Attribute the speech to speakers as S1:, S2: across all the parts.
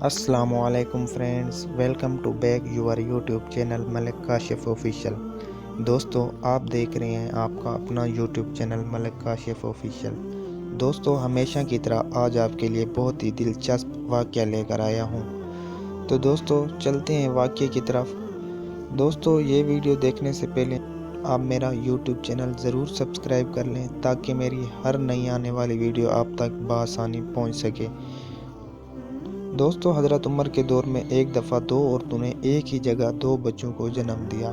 S1: अस्सलामुअलैकुम friends, welcome to back your YouTube channel Malik Kashif official. दोस्तों, आप देख रहे हैं आपका अपना YouTube channel Malik Kashif official. दोस्तों, हमेशा की तरह आज आपके लिए बहुत ही दिलचस्प वाक़या लेकर आया हूं। तो दोस्तों, चलते हैं वाक़ये की तरफ। दोस्तों, ये वीडियो देखने से पहले आप मेरा यूट्यूब चैनल ज़रूर सब्सक्राइब कर लें ताकि मेरी हर नई आने वाली वीडियो आप तक बआसानी पहुँच सके। दोस्तों, हज़रत उमर के दौर में एक दफ़ा दो औरतों ने एक ही जगह दो बच्चों को जन्म दिया,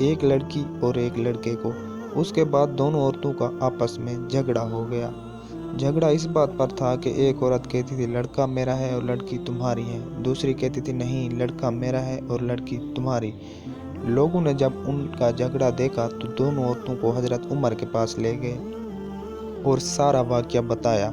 S1: एक लड़की और एक लड़के को। उसके बाद दोनों औरतों का आपस में झगड़ा हो गया। झगड़ा इस बात पर था कि एक औरत कहती थी लड़का मेरा है और लड़की तुम्हारी है, दूसरी कहती थी नहीं लड़का मेरा है और लड़की तुम्हारी। लोगों ने जब उनका झगड़ा देखा तो दोनों औरतों को हज़रत उमर के पास ले गए और सारा वाक़या बताया।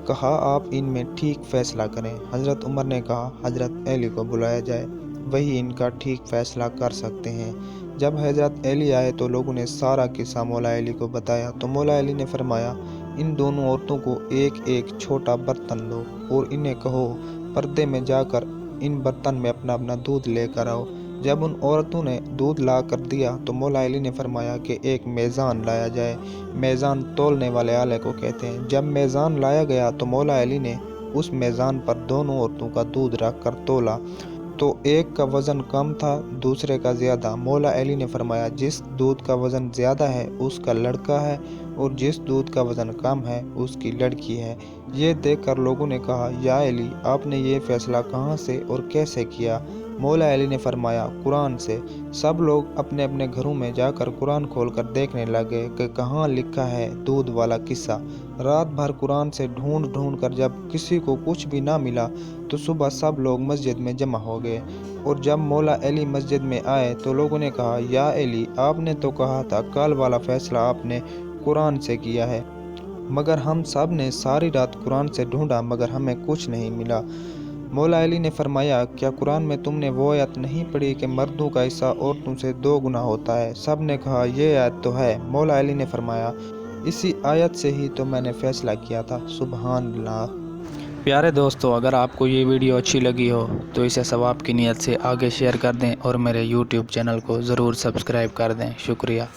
S1: कहा आप इनमें ठीक फैसला करें। हज़रत उमर ने कहा हज़रत अली को बुलाया जाए, वही इनका ठीक फैसला कर सकते हैं। जब हज़रत अली आए तो लोगों ने सारा किस्सा मौला अली को बताया तो मौला अली ने फरमाया इन दोनों औरतों को एक एक छोटा बर्तन दो और इन्हें कहो पर्दे में जाकर इन बर्तन में अपना अपना दूध लेकर आओ। जब उन औरतों ने दूध ला कर दिया तो मौला अली ने फरमाया कि एक मेज़ान लाया जाए। मेज़ान तौलने वाले आले को कहते हैं। जब मेज़ान लाया गया तो मौला अली ने उस मेज़ान पर दोनों औरतों का दूध रख कर तोला तो एक का वज़न कम था, दूसरे का ज़्यादा। मौला अली ने फरमाया जिस दूध का वज़न ज़्यादा है उसका लड़का है और जिस दूध का वज़न कम है उसकी लड़की है। ये देखकर लोगों ने कहा या अली, आपने ये फ़ैसला कहाँ से और कैसे किया? मौला अली ने फरमाया कुरान से। सब लोग अपने अपने घरों में जाकर कुरान खोलकर देखने लगे कि कहाँ लिखा है दूध वाला किस्सा। रात भर कुरान से ढूंढ ढूंढ कर जब किसी को कुछ भी ना मिला तो सुबह सब लोग मस्जिद में जमा हो गए और जब मौला अली मस्जिद में आए तो लोगों ने कहा या अली, आपने तो कहा था कल वाला फैसला आपने कुरान से किया है, मगर हम सब ने सारी रात कुरान से ढूंढा मगर हमें कुछ नहीं मिला। मौला अली ने फरमाया क्या कुरान में तुमने वो आयत नहीं पढ़ी कि मर्दों का हिस्सा औरतों से 2 गुना होता है? सब ने कहा ये आयत तो है। मौला अली ने फरमाया इसी आयत से ही तो मैंने फैसला किया था। सुभान अल्लाह।
S2: प्यारे दोस्तों, अगर आपको ये वीडियो अच्छी लगी हो तो इसे सवाब की नीयत से आगे शेयर कर दें और मेरे YouTube चैनल को ज़रूर सब्सक्राइब कर दें। शुक्रिया।